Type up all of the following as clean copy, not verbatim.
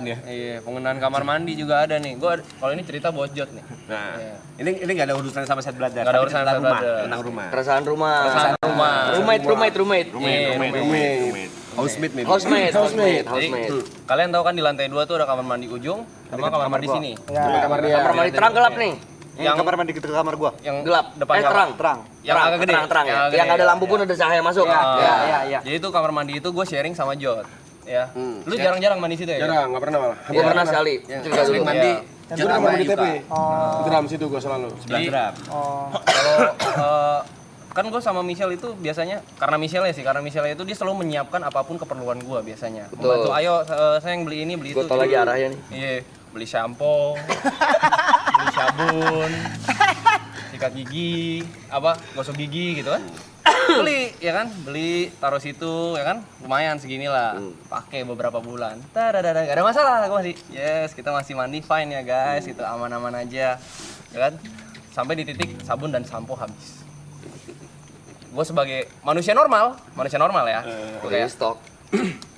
ya. Iya, penggunaan kamar mandi juga ada nih. Gua kalau ini cerita bocot nih. Nah, Iya. ini nggak ada urusan sama set brother. Nggak ada tapi urusan tentang sama rumah, brother. tentang rumah. Keresahan rumah. Keresahan rumah. Roommate. Roommate. Housemate maybe. Jadi, kalian tahu kan di lantai 2 tuh ada kamar mandi ujung sama kamar mandi sini. Kamar mandi terang gelap nih. Yang kamar mandi ke kamar gua. Yang Gelap. depan Terang. Yang agak gede. Terang ya. Yang agak Yang gede. ada lampu pun ada cahaya masuk. Iya. Jadi itu kamar mandi itu gue sharing sama Jod. Ya. Lu jarang-jarang mandi situ ya? Jarang, nggak pernah malah. Gue pernah sekali. Cerita dulu. Sering mandi. Yang Jod kamar sama mandi Yuka. TP. Drum situ gua selalu. Sebelah drum. Kalau kan gue sama Michelle itu biasanya karena Michelle itu dia selalu menyiapkan apapun keperluan gue biasanya. Betul. Membantu, ayo sayang beli ini, beli itu. Gue tau lagi arahnya nih. Iya, beli shampoo, beli sabun, sikat gigi, gosok gigi gitu kan. Beli, ya kan? Beli, taruh situ, ya kan? Lumayan seginilah. Pakai beberapa bulan. Tadadada, gak ada masalah, gue masih, yes, kita masih mandi fine ya guys, itu aman-aman aja, ya kan? Sampai di titik sabun dan sampo habis. Gue sebagai manusia normal ya. Gue kayak stok.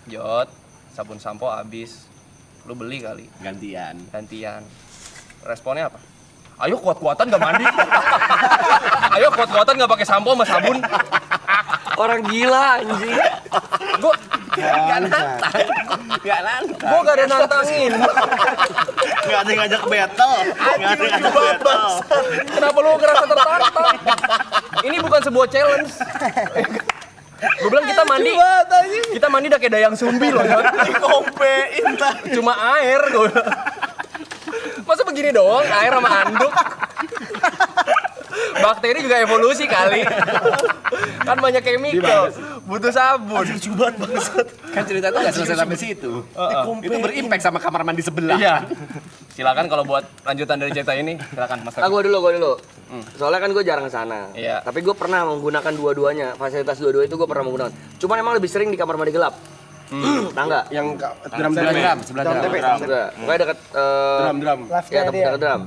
Jod, sabun sampo habis. Lu beli kali. Gantian. Responnya apa? Ayo kuat-kuatan gak mandi. Ayo kuat-kuatan gak pakai sampo sama sabun. Orang gila anjing. Gue gak nantang. Gue gak ada nantangin. Nggak ada yang ngajak battle. Kenapa lu ngerasa tertantang? Ini bukan sebuah challenge. Gue bilang kita mandi udah kayak dayang sumbi loh. Dikompein tadi. Cuma air gue. Masa begini doang, air sama anduk? Bakteri juga evolusi kali. Kan banyak chemical, butuh sabun. Coba bangsat. Kan cerita itu nggak selesai sampai situ. Itu berimpact sama kamar mandi sebelah. Iya. Silakan kalau buat lanjutan dari cerita ini, silakan Mas. Gue dulu. Soalnya kan gue jarang kesana. Iya. Tapi gue pernah menggunakan dua-duanya. Fasilitas dua-dua itu gue pernah menggunakan. Cuman emang lebih sering di kamar mandi gelap. Tangga. Yang Drum sebelah drum. Enggak. Pokoknya dekat drum. ya dekat drum.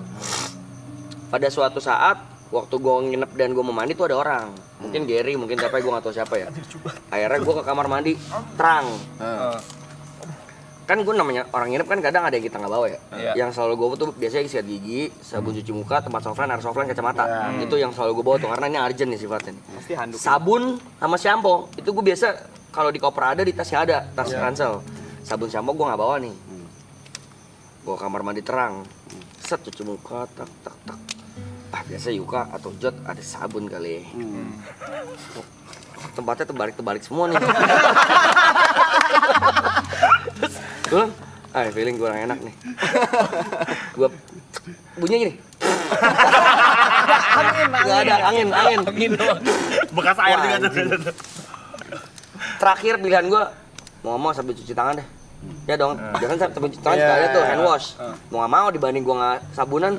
Pada suatu saat waktu gue nginep dan gue mau mandi tuh ada orang. Mungkin Gary, mungkin siapa, gue gak tahu siapa ya. Akhirnya gue ke kamar mandi terang. Kan gue namanya orang nginep kan kadang ada yang kita nggak bawa ya. Iya. Yang selalu gue bawa tuh biasanya sikat gigi, sabun cuci muka, tempat softline, air softline, kacamata. Itu yang selalu gue bawa tuh karena ini urgent nih sifatnya. Pasti handuk. Sabun sama shampoo itu gue biasa kalau di koper ada, di tasnya ada, tas ransel. Sabun shampoo gue nggak bawa nih. Gue kamar mandi terang, set cuci muka, tak. Biasa Yuka atau Jod ada sabun kali. Tempatnya terbalik semua nih. Gue feeling gue orang enak nih. Gue bunyinya gini. Gak ada angin. Bekas air juga ada. Terakhir pilihan gue mau ngomong sambil cuci tangan deh. Ya dong, biasanya sambil cuci tangan suka ada tuh hand wash. Mau gak mau dibanding gue gak sabunan.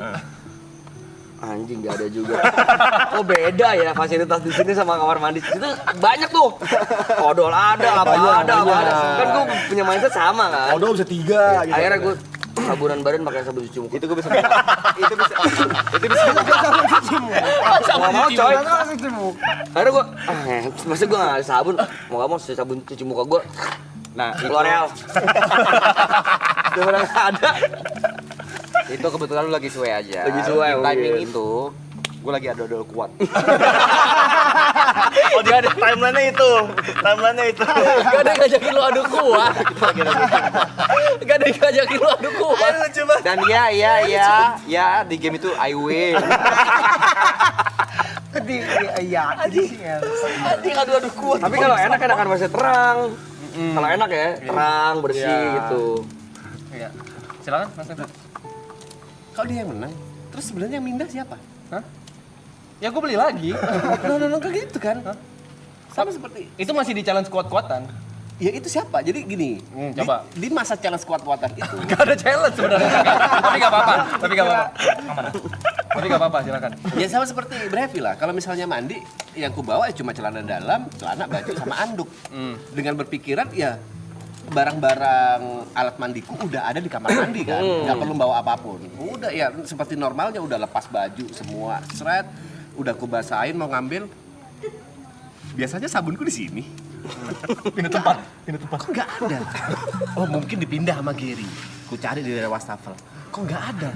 Anjing gak ada juga. Oh beda ya fasilitas di sini sama kamar mandi. Itu banyak tuh. Odol ada, apa ada. Kan gue punya mindset sama kan. Odol bisa 3 gitu. Akhirnya gue sabunan badan pakai sabun cuci muka. Itu gue bisa. Itu bisa sabun cuci muka. Mau mau coy. Sabun cuci muka. Akhirnya gue, masa gue gak ada sabun. Mau gak mau sabun cuci muka gue. Nah, L'Oreal. Udah gak ada. Itu kebetulan lu lagi suwe aja. Lagi suwe, Di timing mungkin. itu, gue lagi ada odol kuat. oh dia ada timeline-nya itu. Gak ada yang ngajakin lu adu kuat. Gak ada yang ngajakin lu adu kuat. Dan ya, di game itu I win. Anjing adu kuat. Tapi kalau enak masih terang. Kalau enak ya, terang, bersih gitu. Iya. Silakan Mas Evan. Kalau dia yang menang, terus sebenarnya yang mindah siapa? Hah? Ya gue beli lagi. No, kayak gitu kan? Sama seperti Itu masih di challenge kuat-kuatan. ya itu siapa? Jadi gini, coba. di masa challenge kuat-kuatan itu Gak ada challenge sebenarnya. Tapi gak apa-apa. Tapi gak apa-apa, silakan. ya sama seperti Brevi lah. Kalau misalnya mandi, yang ku bawa ya cuma celana dalam, celana, baju sama anduk. Dengan berpikiran ya barang-barang alat mandiku udah ada di kamar mandi kan, nggak perlu bawa apapun. Udah ya seperti normalnya, udah lepas baju semua, seret, udah ku basahin mau ngambil. Biasanya sabunku di sini. Pindah tempat. Kok nggak ada? Oh mungkin dipindah sama Gary. ku cari di daerah wastafel, kok nggak ada.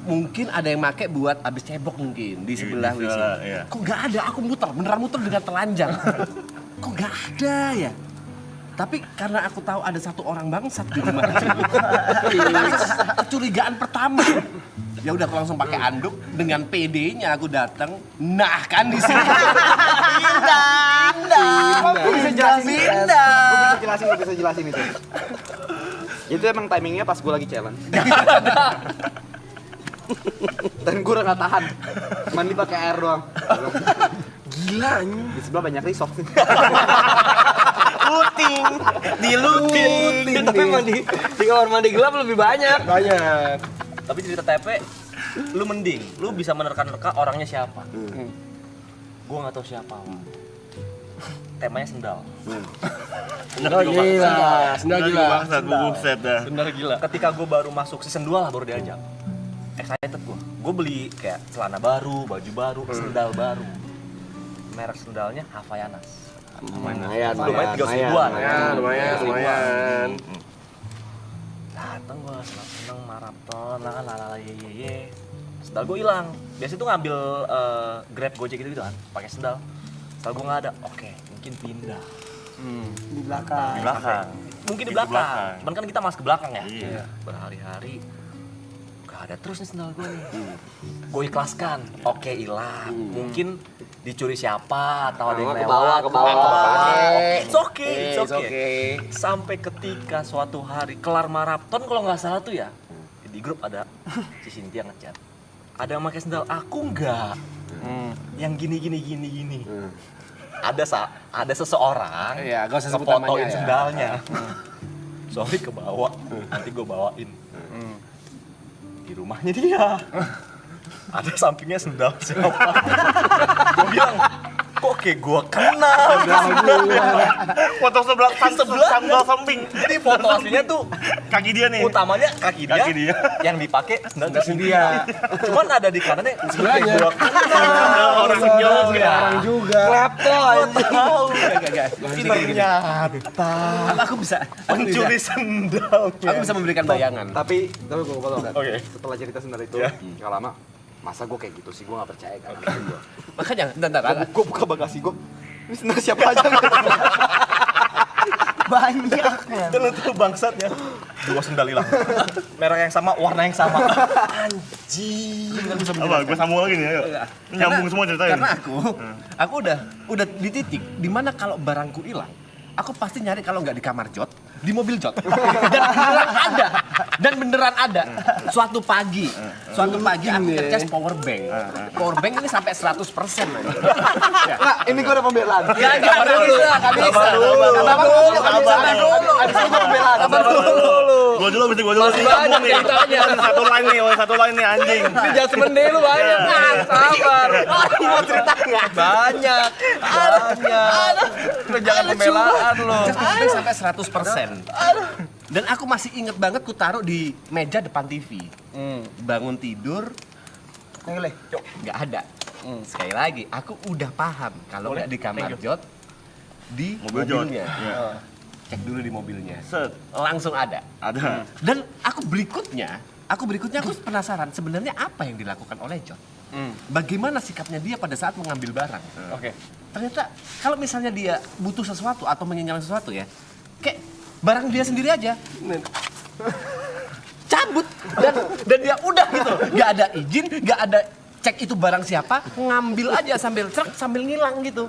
Mungkin ada yang make buat abis cebok mungkin di sebelah WC. Iya. Kok nggak ada? Aku beneran muter dengan telanjang. Kok nggak ada ya? Tapi karena aku tahu ada satu orang bangsat di rumah itu, kecurigaan pertama. Ya udah aku langsung pakai anduk dengan PD-nya aku datang. Nah kan di sini. Gue bisa jelasin itu. Itu emang timingnya pas gue lagi challenge. Dan gue udah gak tahan. Mandi pakai air doang. Gila anjing. Di sebelah banyak risok. Luting, tapi di kamar mandi gelap lebih banyak. Tapi cerita TP, lu mending, lu bisa menerka-nerka orangnya siapa. Gua nggak tahu siapa. Temanya sendal. Sendal gila. Bangsat, buset dah. Bener gila. Ketika gua baru masuk season 2 lah baru diajak. Excited gua. Gua beli kayak celana baru, baju baru, sendal baru. Merek sendalnya Havaianas. Lumayan. Dateng gua seneng maraton lah ye. Sendal gua hilang. Biasanya tuh ngambil Grab Gojek gitu kan, pakai sendal. Sendal gua nggak ada. Oke, mungkin pindah. Di belakang. Mungkin di belakang. Cuman kan kita masuk ke belakang ya. Iya. Berhari-hari gak ada terus nih sendal gue nih. Gue ikhlaskan. Oke, hilang. Mungkin dicuri siapa atau ada yang Ke lewat. bawah. It's okay. Sampai ketika suatu hari kelar maraton kalau nggak salah tuh ya, di grup ada si Cynthia ngechat. Ada yang pakai sendal, aku enggak. Yang gini. Ada seseorang Iya, gak usah sebut namanya ngefotoin ya. sendalnya. Sorry kebawa, nanti gue bawain. Di rumahnya dia. Ada sampingnya sendal siapa. Gue bilang, kok kayak gue kenal. Foto sebelah sandal samping. Jadi foto aslinya tuh Kaki dia nih. utamanya kaki dia, yang dipakai sendal dia. Cuman ada di kanannya sebelahnya. Orang juga. Gue tahu. Aku bisa Pencuri sendal. Aku bisa memberikan bayangan. Tapi gue potong. Oke. Setelah cerita sendal itu, gak lama. Masa gue kayak gitu sih, gue gak percaya kan. Makanya, bentar. Gue buka bagasi gue. Ini sendal siapa aja gitu. Banyak. Dan itu bangsatnya. 2 sendal hilang. Merek yang sama, warna yang sama. Apa? Gue sambung lagi nih, ayo. Nyambung semua ceritanya. Karena aku udah di titik dimana kalau barangku hilang, aku pasti nyari kalau nggak di kamar Jot, di mobil Jot. Dan beneran ada. Suatu pagi aku ngecas power bank. Power bank ini sampai 100% aja. Nah, ini gue ada pembelaan. Gak bisa. Abis ini gue pembelaan. Gue dulu sih nyambung nih. Satu line nih anjing. Ini judgement day lu banyak. Sabar. Mau cerita nggak? Banyak. Lu jangan pembelaan lu. Jadi sampai 100%. Dan aku masih inget banget ku taruh di meja depan TV. Bangun tidur, nggak ada. Sekali lagi, aku udah paham kalau nggak di kamar Jot, di Mobil Jot. mobilnya. Iya. Cek dulu di mobilnya. Set. Langsung ada. Ada. Dan aku berikutnya aku penasaran sebenarnya apa yang dilakukan oleh Jot. Bagaimana sikapnya dia pada saat mengambil barang. Oke. Ternyata kalau misalnya dia butuh sesuatu atau menginginkan sesuatu ya, kayak barang dia sendiri aja. Cabut dan dia udah gitu. Gak ada izin, gak ada cek itu barang siapa, ngambil aja sambil ngilang gitu.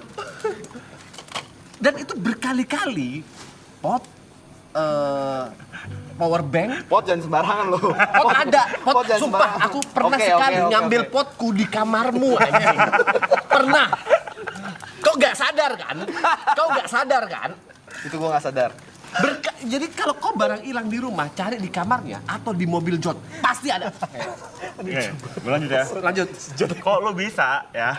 Dan itu berkali-kali pot power bank. Pot jangan sembarangan lo. Pot ada, pot jangan sumpah sembarangan. aku pernah Oke, sekali oke. ngambil potku di kamarmu anjing. Pernah. Kau gak sadar kan? Itu gue gak sadar. Jadi kalau kau barang hilang di rumah, cari di kamarnya atau di mobil Jot, pasti ada. Oke, gue lanjut ya. Lanjut. Kok lu bisa ya?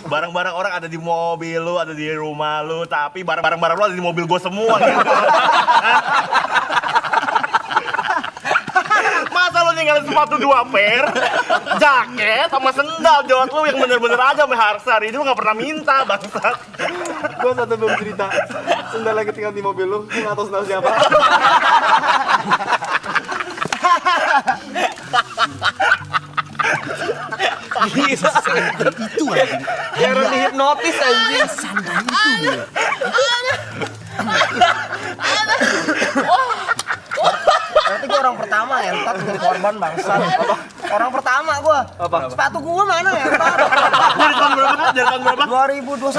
Barang-barang orang ada di mobil lu, ada di rumah lu, tapi barang-barang lu ada di mobil gue semua. Gitu. Masa lu ninggalin sepatu 2 pair, jaket, sama sendal Jot lu yang bener-bener aja sama Harsar itu gak pernah minta bangsat. Gue satu belum cerita. Sendal yang ketinggalan di mobil lu, gue gak tau sendal siapa. Gila. Itu anjing. Kayak orang dihipnotis anjing. Santai itu dia. Berarti gue orang pertama entot jadi korban bangsat. Orang pertama gue. Apa? Sepatu gue mana entot? Dari tahun berapa? Dari tahun berapa? 2021.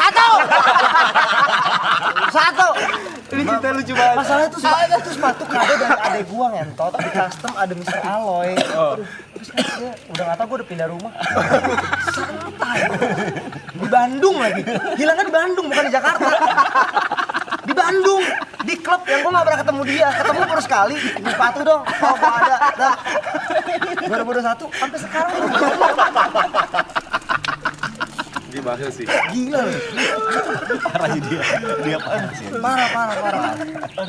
Satu. Ini cerita lucu banget. Masalahnya itu sepatu kado dari adek gua ngentot di custom ada Mr. Alloy. Aduh, terus kan dia udah nggak tahu gua udah pindah rumah. Santai. Di Bandung lagi. Hilangnya di Bandung bukan di Jakarta. Di Bandung, di klub yang gua nggak pernah ketemu dia. Ketemu baru sekali. Di sepatu dong. Oh, gak ada. Dah. 2021 sampai sekarang. Dia bahas sih. Gila loh. Parah dia. Dia parah sih. Parah.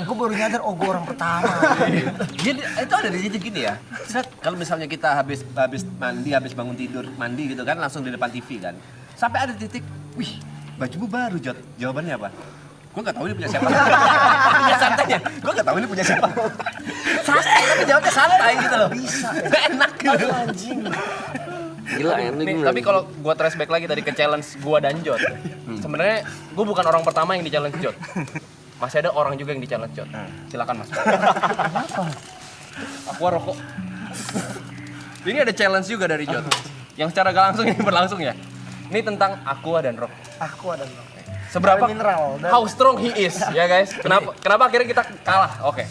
Gue baru nyadar, oh gue orang pertama. Dia itu ada di titik gini ya. Set, kalau misalnya kita habis mandi, habis bangun tidur, mandi gitu kan, langsung di depan TV kan. Sampai ada titik, wih, bajumu baru, Jot. Jawabannya apa? Gue nggak tahu ini punya siapa. Punya santai ya. Gue nggak tahu ini punya siapa. Santai, tapi jawabnya santai gitu loh. Bisa. Enak gitu. Anjing. Gila ya. Nih, tapi kalau gua trace back lagi tadi ke challenge gua dan Jot. Sebenarnya gua bukan orang pertama yang di challenge Jot. Masih ada orang juga yang di challenge Jot. Silakan Mas. Aku rokok. Ini ada challenge juga dari Jot. Yang secara gak langsung ini berlangsung ya. Ini tentang aqua dan rokok. Aku ada loh. Seberapa Mineral. how strong he is ya guys. Kenapa akhirnya kita kalah? Oke.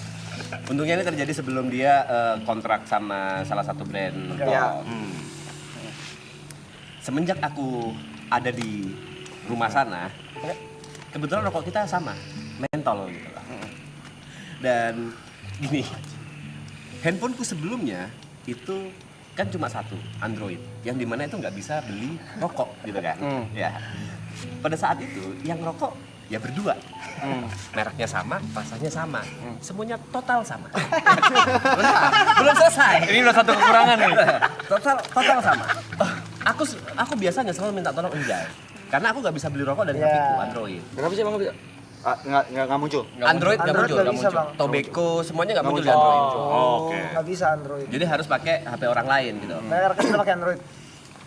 Untungnya ini terjadi sebelum dia kontrak sama salah satu brand rokok. Ya. Semenjak aku ada di rumah sana, kebetulan rokok kita sama, mentol gitu lah. Dan gini, handphoneku sebelumnya itu kan cuma satu, Android, yang dimana itu nggak bisa beli rokok gitu kan. Ya. Pada saat itu yang rokok ya berdua, mereknya sama, rasanya sama, semuanya total sama. Belum selesai. Ini udah satu kekurangan nih. Total sama. Aku biasanya selalu minta tolong Enjay, karena aku nggak bisa beli rokok dari HP-ku Android. Kenapa sih emang nggak bisa? Nggak muncul. Android nggak muncul, nggak bisa, Bang. Tobacco semuanya nggak muncul di Android. Oke. Nggak bisa Android. Jadi harus pakai HP orang lain gitu. Mereka udah pakai Android.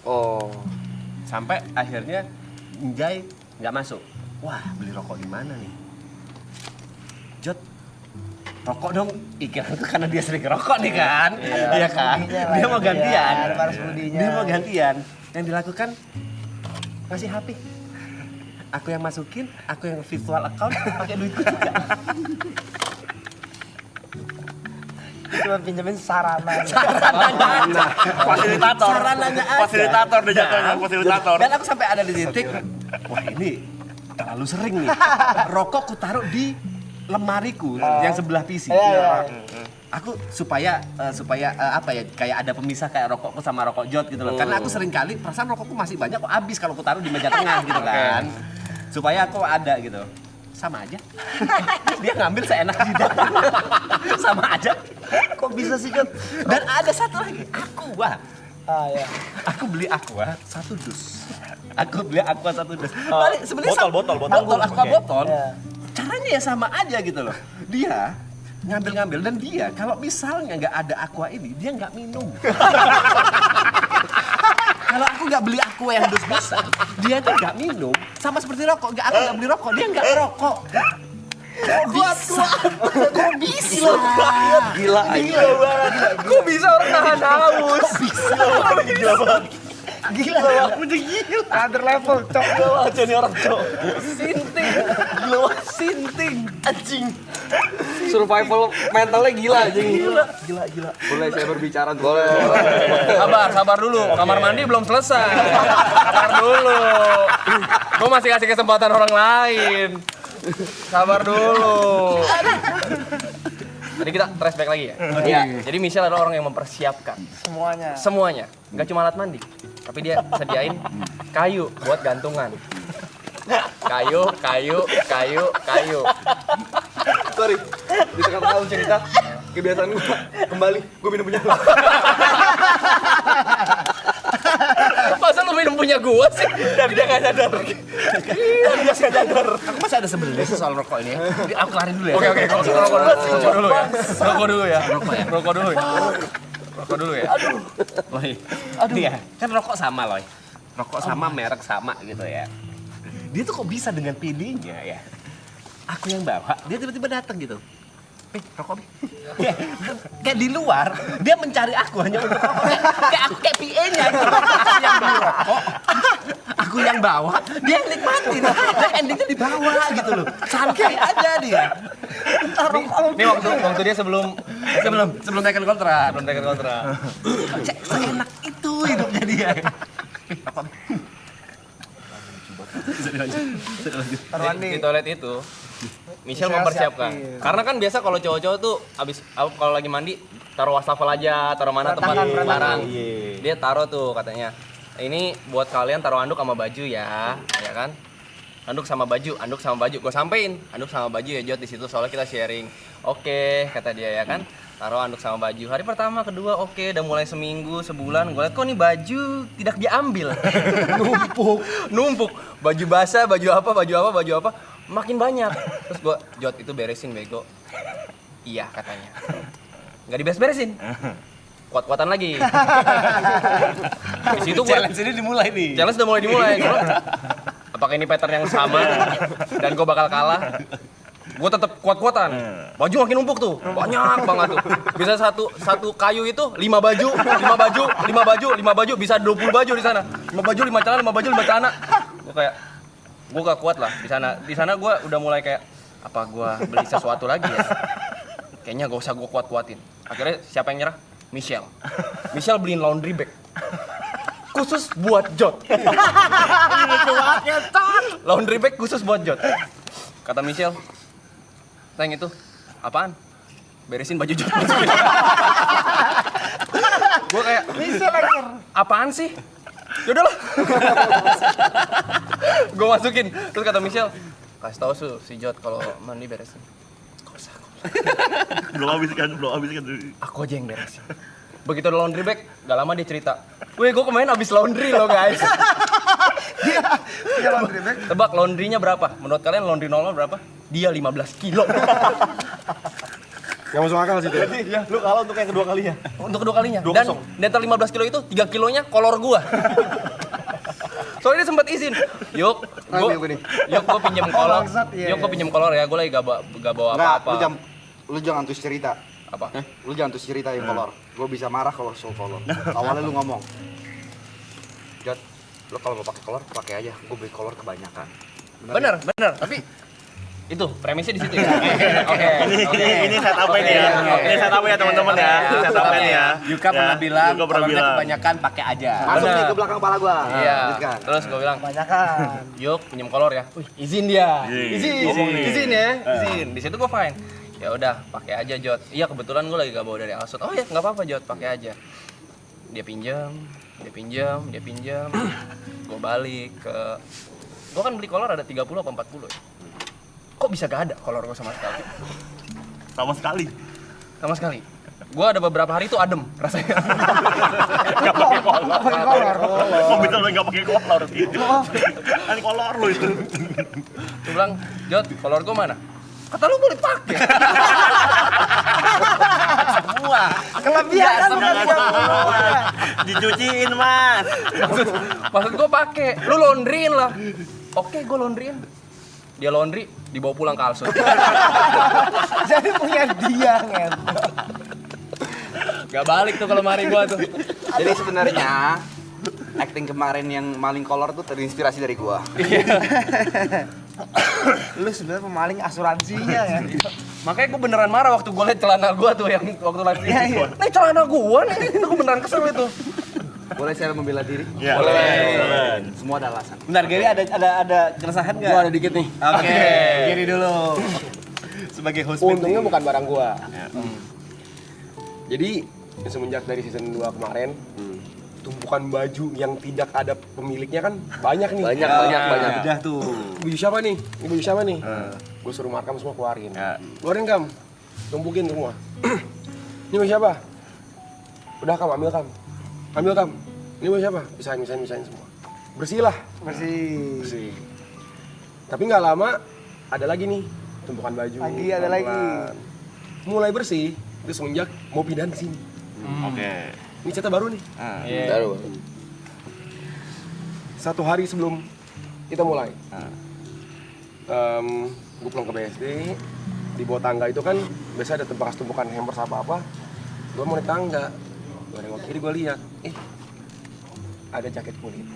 Oh. Sampai akhirnya Enjay nggak masuk. Wah, beli rokok di mana nih? Jot, rokok dong. Iklanku karena dia sering rokok nih kan. Iya kan? Dia mau gantian. Ada balas budinya. Dia mau gantian. Yang dilakukan ngasih HP. Aku yang masukin, aku yang virtual account, pakai duitku juga. Cuma pinjemin sarana. Fasilitator. Sarananya aja. Fasilitator deh jatuhnya, fasilitator. Dan aku sampai ada di titik, wah ini terlalu sering nih. Rokok ku taruh di lemariku yang sebelah PC. Iya. Aku supaya apa ya, kayak ada pemisah kayak rokokku sama rokok Jot gitu loh. Karena aku sering kali perasaan rokokku masih banyak kok habis kalau ku taruh di meja tengah gitu kan. Supaya aku ada gitu. Sama aja. Dia ngambil seenak jidat. Sama aja. Kok bisa sih, Jot? Dan ada satu lagi, Aqua. Ya. Aku beli Aqua 1 dus. Aku beli Aqua 1 dus. Balik sebenarnya Botol. Aqua botol. Iya. Caranya ya sama aja gitu loh. Dia ngambil dan dia kalau misalnya nggak ada Aqua ini, dia nggak minum. Kalau aku nggak beli Aqua yang dus-dusan, dia tuh nggak minum. Sama seperti rokok, aku nggak beli rokok, dia nggak ngerokok. Kok bisa? Gila aja. Kok bisa orang nahan haus? Gila banget. Gila loh. Udah gila. Other level, cok. Gila aja nih orang cok. Sinting. Anjing. Survival mentalnya gila anjing. Gila. Boleh saya berbicara? Boleh. Sabar dulu. Kamar mandi belum selesai. Sabar dulu. Gua masih kasih kesempatan orang lain. Sabar dulu. Tadi kita trace back lagi ya? Iya. Jadi Michelle adalah orang yang mempersiapkan semuanya. Nggak cuma alat mandi, tapi dia sediain kayu buat gantungan. Kayu. Sorry, di tengah-tengah cerita kebiasaan gue kembali gue minum punya lo. Masa lu minum punya gua sih? Dan dia nggak sadar. Aku masih ada sebenarnya soal rokok ini. Aku kelarin dulu ya. Oke, rokok dulu ya. Rokok dulu ya. Rokok dulu ya. Loy. Nih ya, kan rokok sama Loy. Rokok sama, merek sama gitu ya. Dia tuh kok bisa dengan pilihnya ya. Aku yang bawa, dia tiba-tiba datang gitu. Rokok, kayak di luar, dia mencari aku hanya untuk rokok. Kayak PA-nya gitu. Aku yang beli rokok, aku yang bawa, dia yang nikmatin. Dan endingnya dibawa gitu loh. Santai aja dia. Ini waktu dia sebelum Tekan kontrak. Seenak itu hidupnya dia. Di toilet itu Michelle mempersiapkan. siapin. Karena kan biasa kalau cowok-cowok tuh abis kalau lagi mandi taruh wastafel aja, taruh mana tempat barang. Dia taruh tuh katanya. Ini buat kalian taruh anduk sama baju ya kan? Anduk sama baju. Gue sampein, anduk sama baju ya Jod di situ soalnya kita sharing. Oke, kata dia ya kan. Taruh anduk sama baju. Hari pertama, kedua oke, udah mulai seminggu, sebulan. Gue liat kok nih baju tidak diambil. Numpuk. Baju basah, baju apa. Makin banyak. Terus gue, Jod itu beresin bego. Iya katanya. Nggak diberes-beresin. Kuat-kuatan lagi. Di situ gue Challenge ini dimulai nih. challenge udah mulai dimulai. Apakah ini pattern yang sama dan gue bakal kalah? Gue tetap kuat-kuatan. Baju makin numpuk tuh, banyak banget tuh. Bisa satu kayu itu 5 baju, bisa 20 baju di sana. 5 baju, 5 celana. Gue gak kuat lah di sana. Di sana gue udah mulai kayak apa gue beli sesuatu lagi ya? Kayaknya gak usah gue kuat-kuatin. Akhirnya siapa yang nyerah? Michelle beliin laundry bag khusus buat Jod. Laundry bag khusus buat Jod. Kata Michelle, Teng itu apaan? Beresin baju Jod. Gue kayak, apaan sih? Yaudahlah. Gue masukin. Terus kata Michelle, kasih tau si Jod kalau mandi beresin. Belum habis kan. Aku aja yang beresin. Begitu ada laundry bag, gak lama dia cerita, weh gue kemarin abis laundry loh guys. Dia laundry bag. Tebak laundrynya berapa? Menurut kalian laundry normal berapa? Dia 15 kilo. Yang masuk akal sih itu. Ya, lu kalah untuk yang kedua kalinya. Untuk kedua kalinya. Dan dari 15 kilo itu 3 kilonya kolor gua. Soalnya dia sempat izin, yuk gua pinjam kolor. Bangsat, iya, Yuk gua pinjam kolor ya, gua lagi gak bawa Enggak, apa-apa. lu jangan terus cerita. Apa? Lu jangan terus cerita yang kolor. Gue bisa marah kalau soal kolor. Awalnya lu ngomong, Jod, lu kalau mau pakai kolor, pakai aja. Gue beli kolor kebanyakan. Bener. Tapi itu premisnya di situ ya. Oke. Ini setup ini ya. Ini setup ya teman-teman ya. Setup ini ya. Yuka pernah bilang, Yuka pernah kolornya bilang. kebanyakan pakai aja. Masuk Bener. nih ke belakang kepala gua. Iya. Lanjutkan. Terus gua bilang, Banyakan. yuk pinjam kolor ya. Wih, izin dia. Ngomong nih. Izin ya. Izin. Di situ gua fine. Ya udah, pakai aja Jod. Iya kebetulan gua lagi gak bawa dari Alsut. Oh ya, nggak apa-apa Jod, pakai aja. Dia pinjam. Gua balik ke gua kan beli kolor ada 30 apa 40 ya. Kok bisa gak ada kolor gua sama sekali? Sama sekali. Gua ada beberapa hari itu adem rasanya. Enggak pakai kolor. Kok bisa lu enggak pakai kolor gitu? Kan kolor lu itu. Gua bilang, Jod, kolor gua mana? Kata lu boleh pakai. Semua. Kelebihan kan bukan semua. Dicuciin, Mas. Maksud gua pakai. Lu laundryin lah. Oke, gua laundryin. Dia laundry, dibawa pulang ke Alsut. Jadi punya dia ngentot. Gak balik tuh kalau mari gua tuh. Jadi sebenarnya acting kemarin yang maling kolor tuh terinspirasi dari gua. Lu sebenarnya pemaling asuransinya ya. Makanya gue beneran marah waktu gue liat celana gue tuh yang waktu live streaming. Nih celana gue nih, itu gue beneran kesel itu. Boleh saya membela diri? Ya. Boleh. Semua ada alasan. Bentar, Gary ada keresahan nggak? Gua ada dikit nih. Oke, Gary dulu. Sebagai host Untungnya bukan barang gua. Jadi semenjak dari season 2 kemarin, tumpukan baju yang tidak ada pemiliknya kan banyak nih. Banyak. Udah tuh. Baju siapa nih? Ini baju siapa nih? Gue suruh Markam semua keluarin. Keluarin Kam, tumpukin semua. Ini baju siapa? Udah Kam, ambil Kam. Ini baju siapa? Pisahin semua. Bersih lah. Bersih. Tapi nggak lama ada lagi nih tumpukan baju. Lagi ada lagi. Mulai bersih, itu semenjak mau pindahan ke sini. Oke. Ini cerita baru nih. Baru. 1 hari sebelum kita mulai. Gue pulang ke BSD, di bawah tangga itu kan biasa ada bekas tumpukan hampers apa-apa. Gue mau naik tangga, gue nengok kiri, gue lihat, ada jaket kulit.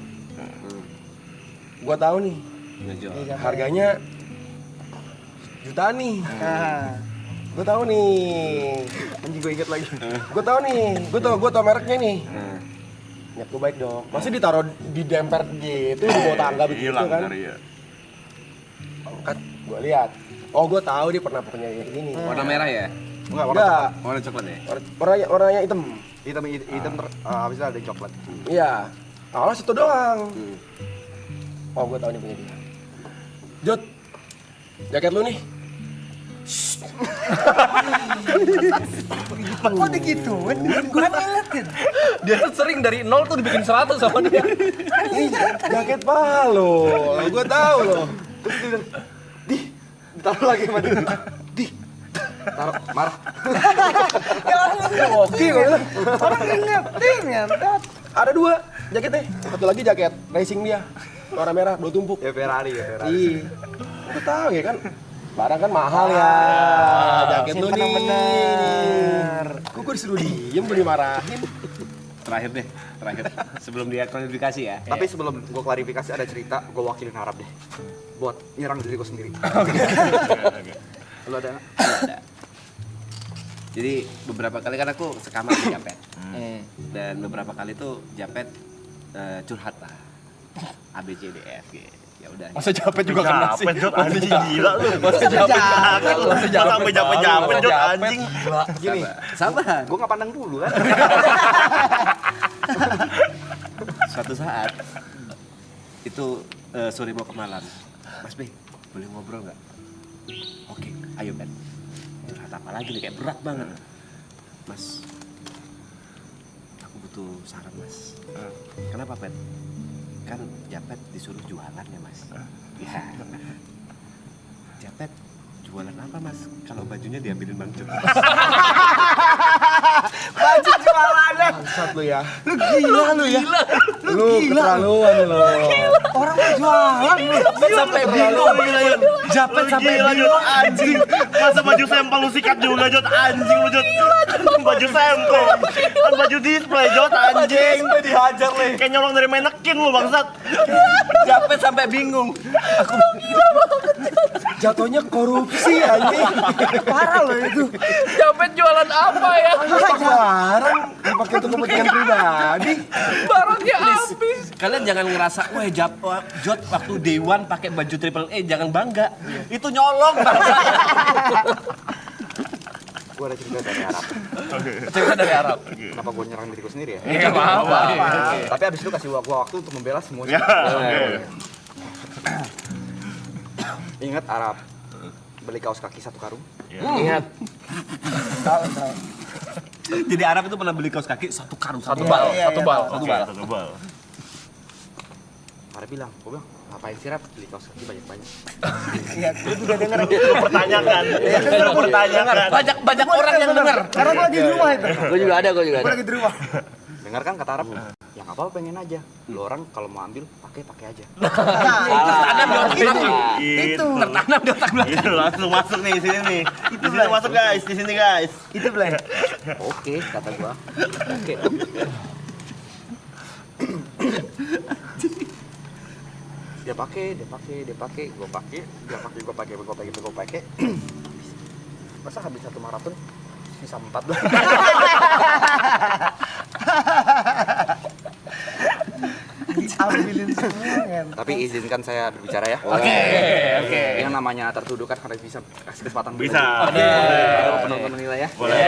Gue tahu nih, harganya jutaan nih. Gue tahu nih, anjing gue inget lagi. Gue tahu nih, gue tau mereknya nih. Niat gue baik dong. Masih ditaruh di demper gitu di bawah tangga begitu Hilang kan? dari ya. Angkat, gue lihat. Oh, gue tahu dia pernah punya ini. Warna merah ya? Enggak, Warna coklat ya? warnanya hitam. Hitam habis itu ada coklat. Iya. Alah situ doang. Oh, gue tahu nih punya dia. Jod, jaket lu nih. Kok digituin? Gue ngeliatin. Dia tuh sering dari 0 tuh dibikin 100 sama dia. Ini jaket Palo. Gue tahu loh. Terus dia bilang, ditaruh lagi sama dia. Taruh, marah. Oke, gue bilang. Orang ingetin ya. Ada 2 jaketnya. Satu lagi jaket racing dia. Warna merah, 2 tumpuk. Ya Ferrari. Iya. Gue tahu ya kan. Barang kan mahal ya. Jaket lu nih. Bener. Kok gue disuruh diem, gue dimarahin. Terakhir deh, sebelum dia klarifikasi ya. Tapi sebelum gue klarifikasi ada cerita, gue wakilin Arab deh. Buat nyerang diri gue sendiri. Lu ada nggak? Ada. Jadi beberapa kali kan aku sekamar di Japet. Dan beberapa kali tuh Japet curhat lah. A B C D E F G. Ya udah. Masa Japet juga kena sih. Japet, Jod, anjing gila lu. Masa Japet. Sampai Japet, Jod, anjing. Gini, Sabar. gue nggak pandang dulu kan. Suatu saat itu sore mau ke Malang. Mas B, boleh ngobrol nggak? Oke, ayo Ben. Curhat apa lagi nih, kayak berat banget. Mas, aku butuh saran Mas. Kenapa Ben? Kan Japet disuruh jualan ya Mas. Ya. Japet jualan apa Mas? Kalau bajunya diambilin Bang Jod. Baju jualannya. Bangsat lu ya. Lu gila lu ya. Lu keterlaluan lu. Orang mau jualan lu. Sampai bingung gila Yun. Japet sampai gila, Jod, anjing. Masa baju sampel lu sikat juga, Jod, anjing lu, Jod. Baju sampel. Kan baju display, Jod, anjing. Dihajar leh. Kayak nyolong dari manekin lu, bangsat. Japet sampai bingung. Jatuhnya korupsi anjing. Parah loh itu. Japet jualan apa ya? Barang dipakai untuk kepentingan pribadi. Barangnya habis. Kalian jangan ngerasa, wah Jod waktu day one pakai baju triple E, jangan bangga. Itu nyolong bangsa. Gue ada cerita dari Arab. Cerita dari Arab. Kenapa gue nyerang diri gue sendiri ya? Enggak apa-apa. Tapi abis itu kasih gue waktu untuk membela semuanya. Ingat Arab beli kaos kaki 1 karung. Ingat. Jadi Arab itu pernah beli kaos kaki 1 karung. Satu bal. Satu bal. Arab bilang, gue bilang, ngapain sih Rap beli kaos kaki banyak-banyak? Iya, gue juga denger. Lu pertanyakan. Lu pertanyakan. Banyak orang yang dengar. Karena gue lagi di rumah itu. Gue juga ada. Gue lagi di rumah. Dengar kan kata Arab? Ya nggak apa-apa, pengen aja. Lu orang kalau mau ambil, pakai aja. Itu. Tertanam di otak belakang. Itu langsung masuk nih sini nih. Di sini masuk guys, di sini guys. Itu Blay. Oke, kata gua. Oke. Dia pakai, gua pakai. Masa habis 1 maraton sisa 4 doang. Ambilin semua kan. Tapi izinkan saya berbicara ya. Oke. Yang namanya tertuduh kan harus bisa kasih kesempatan. Bisa. Kalau penonton menilai ya. Boleh.